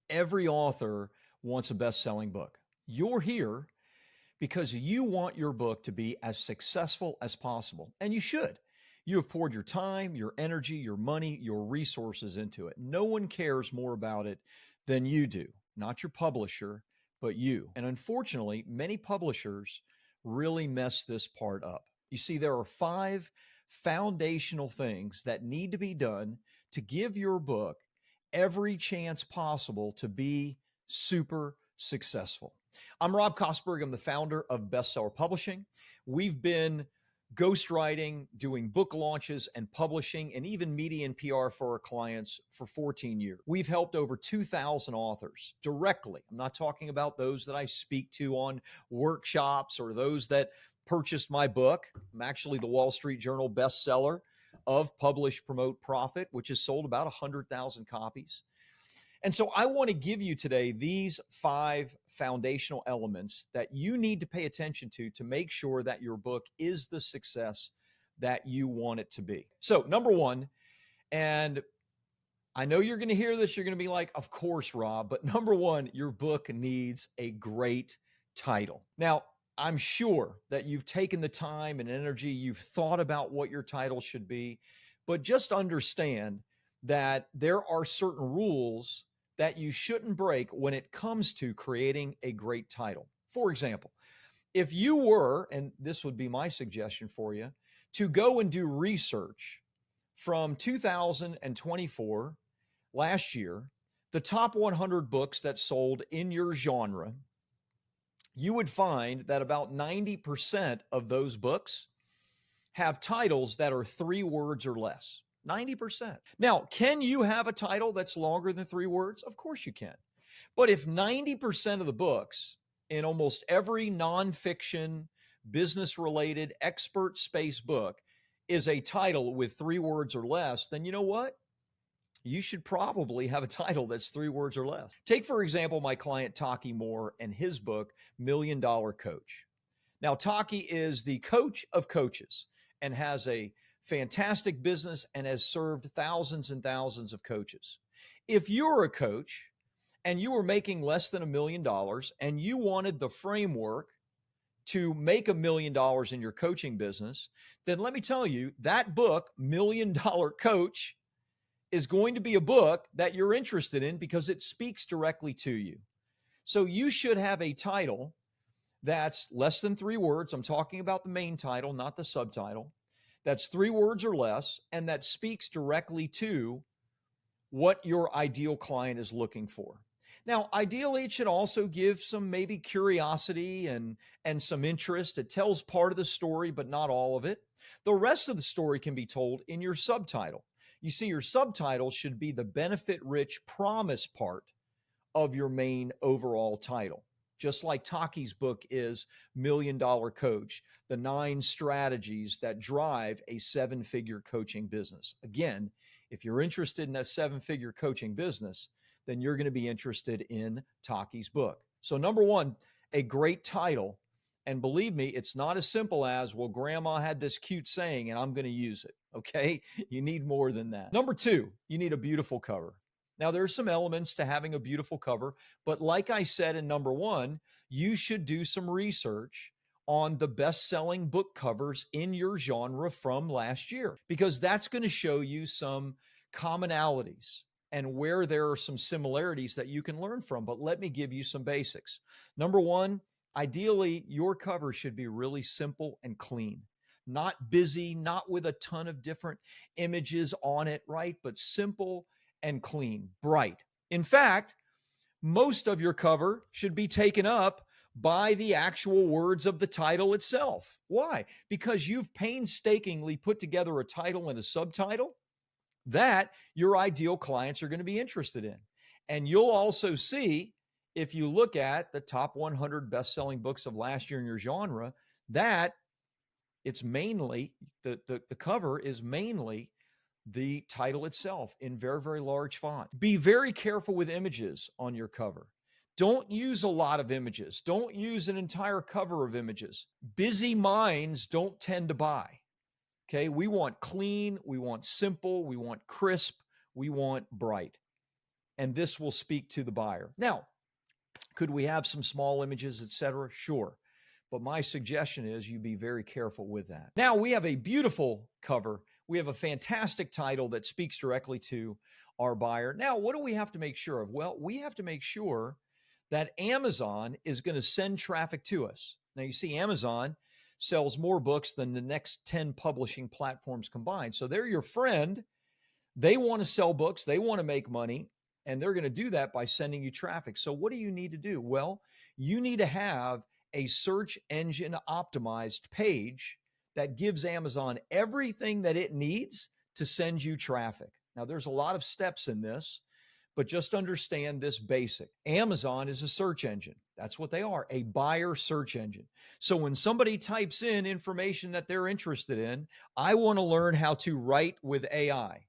Every author wants a best-selling book. You're here because you want your book to be as successful as possible, and you should. You have poured your time, your energy, your money, your resources into it. No one cares more about it than you do, not your publisher, but you. And unfortunately, many publishers really mess this part up. You see, there are 5 foundational things that need to be done to give your book every chance possible to be super successful. I'm Rob Kosberg. I'm the founder of Bestseller Publishing. We've been ghostwriting, doing book launches and publishing, and even media and PR for our clients for 14 years. We've helped over 2,000 authors directly. I'm not talking about those that I speak to on workshops or those that purchased my book. I'm actually the Wall Street Journal bestseller of Publish, Promote, Profit, which has sold about 100,000 copies. And so I want to give you today these 5 foundational elements that you need to pay attention to make sure that your book is the success that you want it to be. So number 1, and I know you're going to hear this, you're going to be like, of course, Rob, but number 1, your book needs a great title. Now, I'm sure that you've taken the time and energy, you've thought about what your title should be, but just understand that there are certain rules that you shouldn't break when it comes to creating a great title. For example, if you were, and this would be my suggestion for you, to go and do research from 2024, last year, the top 100 books that sold in your genre, you would find that about 90% of those books have titles that are 3 words or less. 90%. Now, can you have a title that's longer than 3 words? Of course you can. But if 90% of the books in almost every nonfiction, business-related, expert space book is a title with 3 words or less, then you know what? You should probably have a title that's 3 words or less. Take, for example, my client Taki Moore and his book, $1 Million Coach. Now, Taki is the coach of coaches and has a fantastic business and has served thousands and thousands of coaches. If you're a coach and you were making less than $1 million and you wanted the framework to make $1 million in your coaching business, then let me tell you, that book, $1 Million Coach, is going to be a book that you're interested in because it speaks directly to you. So you should have a title that's less than 3 words. I'm talking about the main title, not the subtitle. That's 3 words or less, and that speaks directly to what your ideal client is looking for. Now, ideally, it should also give some maybe curiosity and some interest. It tells part of the story, but not all of it. The rest of the story can be told in your subtitle. You see, your subtitle should be the benefit-rich promise part of your main overall title. Just like Taki's book is $1 Million Coach, the 9 strategies that drive a 7-figure coaching business. Again, if you're interested in a 7-figure coaching business, then you're going to be interested in Taki's book. So number 1, a great title. And believe me, it's not as simple as, well, grandma had this cute saying and I'm going to use it. Okay. You need more than that. Number 2, you need a beautiful cover. Now, there's some elements to having a beautiful cover, but like I said in number 1, you should do some research on the best-selling book covers in your genre from last year, because that's going to show you some commonalities and where there are some similarities that you can learn from. But let me give you some basics. Number 1, ideally, your cover should be really simple and clean, not busy, not with a ton of different images on it, right? But simple and clean, bright. In fact, most of your cover should be taken up by the actual words of the title itself. Why? Because you've painstakingly put together a title and a subtitle that your ideal clients are going to be interested in. And you'll also see, if you look at the top 100 best-selling books of last year in your genre, that it's mainly, the cover is mainly the title itself in very, very large font. Be very careful with images on your cover. Don't use a lot of images. Don't use an entire cover of images. Busy minds don't tend to buy. Okay, we want clean, we want simple, we want crisp, we want bright. and this will speak to the buyer. Now, could we have some small images, etc.? Sure. But my suggestion is you be very careful with that. Now, we have a beautiful cover. We have a fantastic title that speaks directly to our buyer. Now, what do we have to make sure of? Well, we have to make sure that Amazon is going to send traffic to us. Now, you see, Amazon sells more books than the next 10 publishing platforms combined. So they're your friend. They want to sell books. They want to make money. And they're going to do that by sending you traffic. So what do you need to do? Well, you need to have a search engine optimized page that gives Amazon everything that it needs to send you traffic. Now, there's a lot of steps in this, but just understand this basic. Amazon is a search engine. That's what they are, a buyer search engine. So when somebody types in information that they're interested in, I want to learn how to write with AI.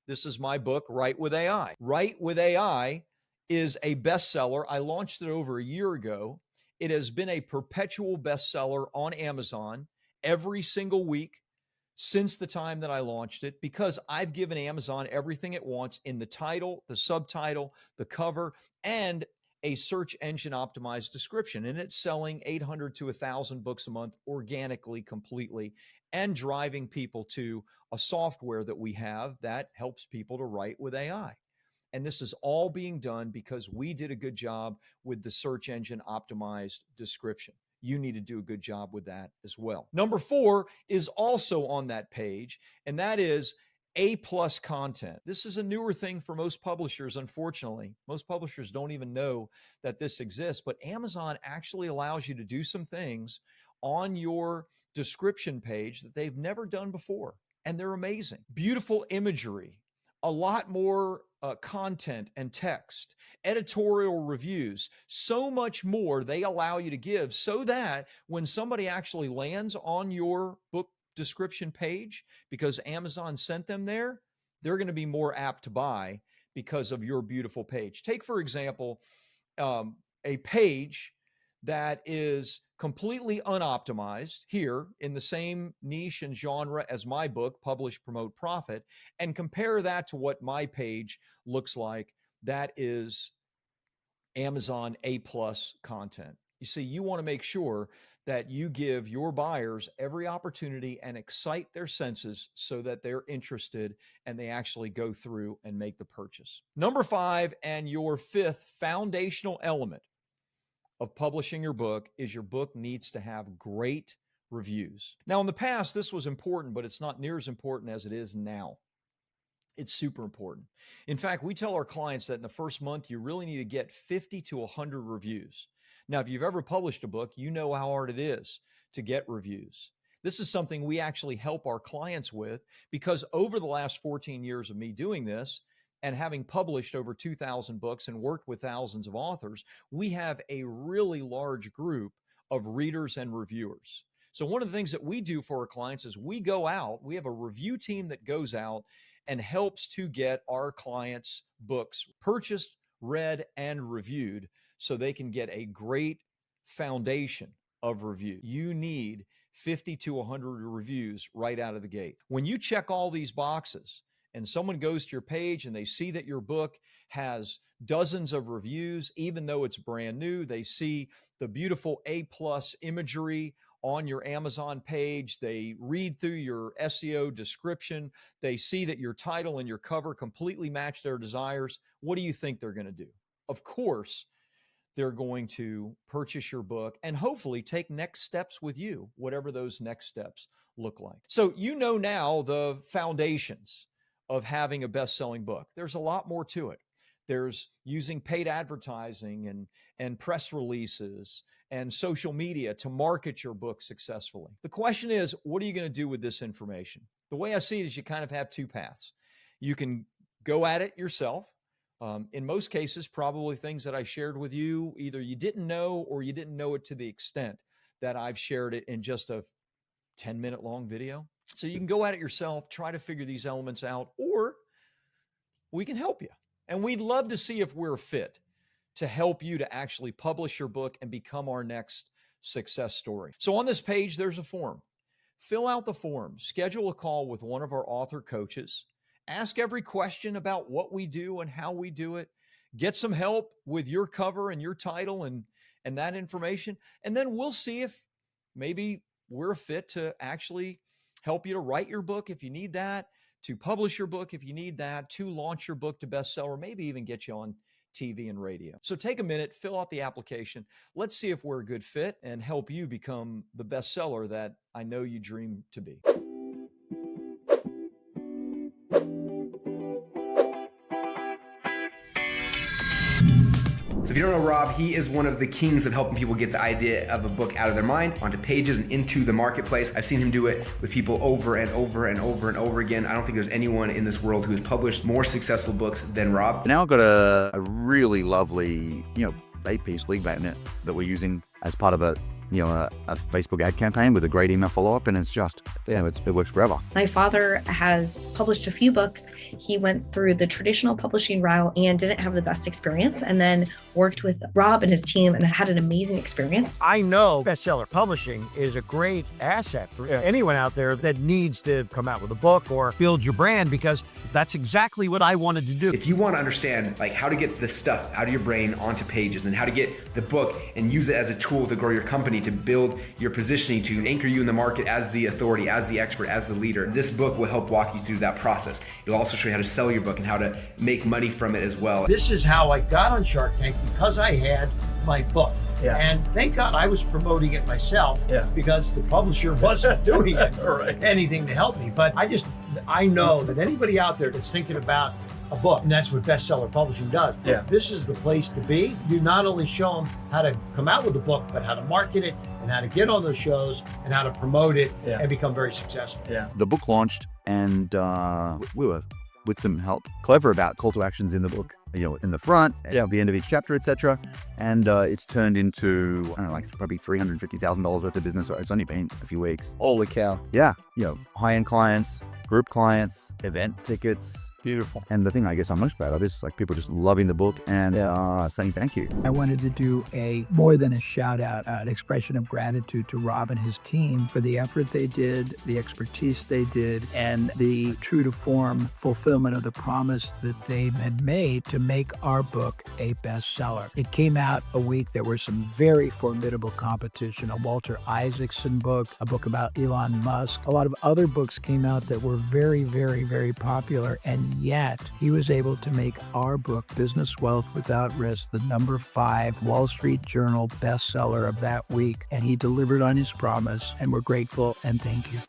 This is my book, Write with AI. Write with AI is a bestseller. I launched it over a year ago. It has been a perpetual bestseller on Amazon every single week since the time that I launched it, because I've given Amazon everything it wants in the title, the subtitle, the cover, and a search engine optimized description. And it's selling 800 to 1,000 books a month organically, completely, and driving people to a software that we have that helps people to write with AI. And this is all being done because we did a good job with the search engine optimized description. You need to do a good job with that as well. Number 4 is also on that page, and that is A+ content. This is a newer thing for most publishers, unfortunately. Most publishers don't even know that this exists, but Amazon actually allows you to do some things on your description page that they've never done before, and they're amazing. Beautiful imagery, a lot more content and text, editorial reviews, so much more they allow you to give, so that when somebody actually lands on your book description page, because Amazon sent them there, they're going to be more apt to buy because of your beautiful page. Take, for example, a page that is completely unoptimized here in the same niche and genre as my book, Publish, Promote, Profit, and compare that to what my page looks like. That is Amazon A+ content. You see, you want to make sure that you give your buyers every opportunity and excite their senses so that they're interested and they actually go through and make the purchase. Number 5, and your 5th foundational element of publishing your book, is your book needs to have great reviews. Now, in the past, this was important, but it's not near as important as it is now. It's super important. In fact, we tell our clients that in the first month, you really need to get 50 to 100 reviews. Now, if you've ever published a book, you know how hard it is to get reviews. This is something we actually help our clients with, because over the last 14 years of me doing this, and having published over 2,000 books and worked with thousands of authors, we have a really large group of readers and reviewers. So one of the things that we do for our clients is we go out, we have a review team that goes out and helps to get our clients' books purchased, read, and reviewed so they can get a great foundation of review. You need 50 to 100 reviews right out of the gate. When you check all these boxes, and someone goes to your page and they see that your book has dozens of reviews, even though it's brand new, they see the beautiful A+ imagery on your Amazon page, they read through your SEO description, they see that your title and your cover completely match their desires, what do you think they're going to do? Of course, they're going to purchase your book and hopefully take next steps with you, whatever those next steps look like. So you know now the foundations of having a best-selling book. There's a lot more to it. There's using paid advertising and press releases and social media to market your book successfully. The question is, what are you going to do with this information? The way I see it is you kind of have two paths. You can go at it yourself. In most cases, probably things that I shared with you, either you didn't know or you didn't know it to the extent that I've shared it in just a 10-minute long video. So you can go at it yourself, try to figure these elements out, or we can help you. And we'd love to see if we're fit to help you to actually publish your book and become our next success story. So on this page, there's a form. Fill out the form, schedule a call with one of our author coaches, ask every question about what we do and how we do it, get some help with your cover and your title and that information. And then we'll see if maybe we're a fit to actually help you to write your book if you need that, to publish your book if you need that, to launch your book to bestseller, maybe even get you on TV and radio. So take a minute, fill out the application. Let's see if we're a good fit and help you become the bestseller that I know you dream to be. So if you don't know Rob, he is one of the kings of helping people get the idea of a book out of their mind onto pages and into the marketplace. I've seen him do it with people over and over and over and over again. I don't think there's anyone in this world who has published more successful books than Rob. Now I've got a really lovely, eight-piece lead magnet that we're using as part of a Facebook ad campaign with a great email follow-up, and it's just, it works forever. My father has published a few books. He went through the traditional publishing route and didn't have the best experience, and then worked with Rob and his team and had an amazing experience. I know bestseller publishing is a great asset for anyone out there that needs to come out with a book or build your brand, because that's exactly what I wanted to do. If you want to understand how to get this stuff out of your brain onto pages and how to get the book and use it as a tool to grow your company, to build your positioning, to anchor you in the market as the authority, as the expert, as the leader, this book will help walk you through that process. It'll also show you how to sell your book and how to make money from it as well. This is how I got on Shark Tank, because I had my book. Yeah. And thank God I was promoting it myself, because the publisher wasn't doing anything to help me. But I know that anybody out there that's thinking about a book, and that's what bestseller publishing does. Yeah. This is the place to be. You not only show them how to come out with a book, but how to market it and how to get on those shows and how to promote it and become very successful. Yeah. The book launched, and we were, with some help, clever about call to actions in the book, in the front, at the end of each chapter, etc. And it's turned into, probably $350,000 worth of business. It's only been a few weeks. Holy cow. Yeah, high-end clients, group clients, event tickets. Beautiful. And the thing I guess I'm most proud of is people just loving the book and saying thank you. I wanted to do more than a shout out, an expression of gratitude to Rob and his team for the effort they did, the expertise they did, and the true to form fulfillment of the promise that they had made to make our book a bestseller. It came out a week. There was some very formidable competition, a Walter Isaacson book, a book about Elon Musk. A lot of other books came out that were very, very, very popular, and yet he was able to make our book, Business Wealth Without Risk, the #5 Wall Street Journal bestseller of that week. And he delivered on his promise, and we're grateful and thank you.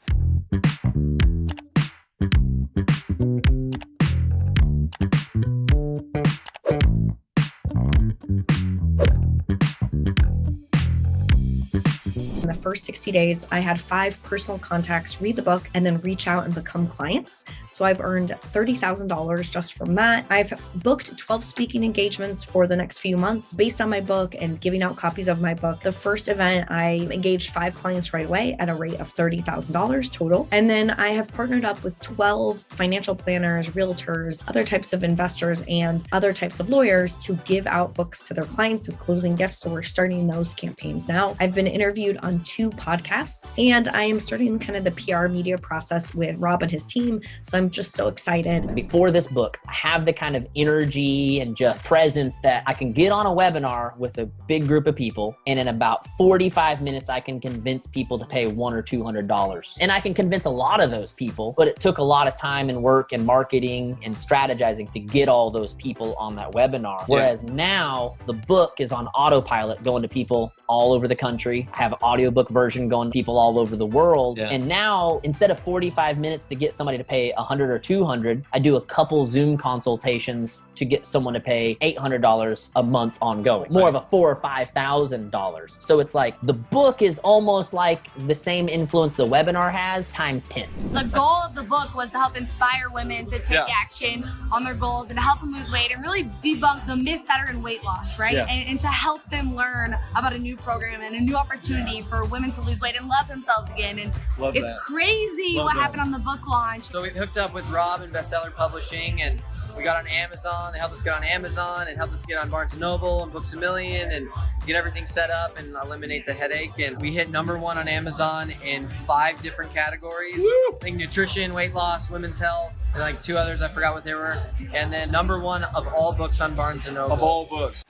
In the first 60 days, I had 5 personal contacts read the book and then reach out and become clients. So I've earned $30,000 just from that. I've booked 12 speaking engagements for the next few months based on my book and giving out copies of my book. The first event, I engaged 5 clients right away at a rate of $30,000 total. And then I have partnered up with 12 financial planners, realtors, other types of investors, and other types of lawyers to give out books to their clients as closing gifts. So we're starting those campaigns now. I've been interviewed on 2 podcasts, and I am starting kind of the PR media process with Rob and his team. So I'm just so excited. Before this book, I have the kind of energy and just presence that I can get on a webinar with a big group of people, and in about 45 minutes, I can convince people to pay $100 or $200. And I can convince a lot of those people, but it took a lot of time and work and marketing and strategizing to get all those people on that webinar. Whereas now the book is on autopilot, going to people all over the country. I have an audiobook version going to people all over the world. And now, instead of 45 minutes to get somebody to pay $100 or $200, I do a couple Zoom consultations to get someone to pay $800 a month ongoing. More of a $4,000 or $5,000. So it's like the book is almost like the same influence the webinar has times 10. The goal of the book was to help inspire women to take action on their goals and to help them lose weight and really debunk the myths that are in weight loss, right? And to help them learn about a new program and a new opportunity for women to lose weight and love themselves again. And it's crazy what happened on the book launch. So we hooked up with Rob and Bestseller Publishing, and we got on Amazon. They helped us get on Amazon and helped us get on Barnes & Noble and Books A Million and get everything set up and eliminate the headache. And we hit #1 on Amazon in 5 different categories. I think nutrition, weight loss, women's health, like 2 others, I forgot what they were. And then number 1 of all books on Barnes & Noble. Of all books.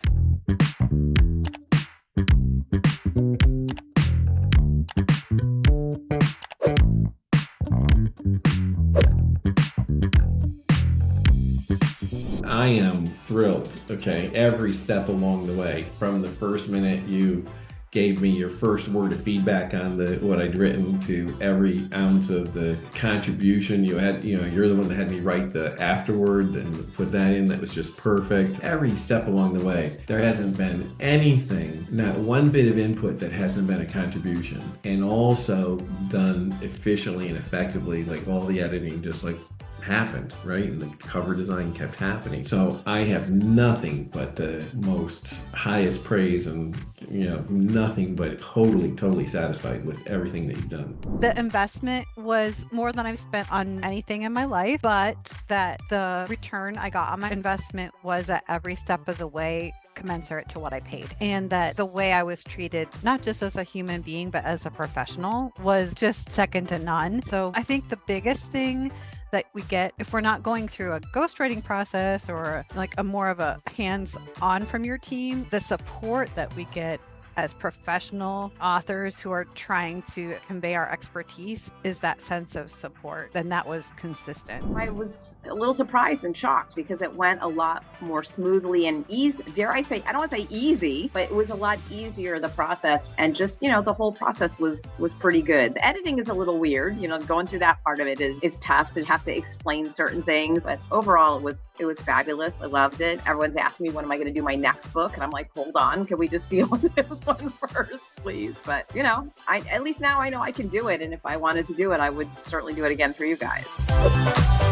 I am thrilled, okay, every step along the way. From the first minute you gave me your first word of feedback on what I'd written, to every ounce of the contribution you had. You're the one that had me write the afterword and put that in. That was just perfect. Every step along the way, there hasn't been anything, not one bit of input that hasn't been a contribution, and also done efficiently and effectively. Like all the editing just like happened, right? And the cover design kept happening. So I have nothing but the most highest praise, and nothing but totally satisfied with everything that you've done. The investment was more than I've spent on anything in my life, but that the return I got on my investment was at every step of the way commensurate to what I paid. And that the way I was treated, not just as a human being, but as a professional, was just second to none. So I think the biggest thing that we get, if we're not going through a ghostwriting process or like a more of a hands-on from your team, the support that we get as professional authors who are trying to convey our expertise is that sense of support. And that was consistent. I was a little surprised and shocked because it went a lot more smoothly and easy. Dare I say, I don't want to say easy, but it was a lot easier, the process. And just, the whole process was pretty good. The editing is a little weird, going through that part of it is tough to have to explain certain things. But overall, it was fabulous. I loved it. Everyone's asking me, when am I going to do my next book? And I'm like, hold on, can we just deal with this one first, please? But, at least now I know I can do it. And if I wanted to do it, I would certainly do it again for you guys.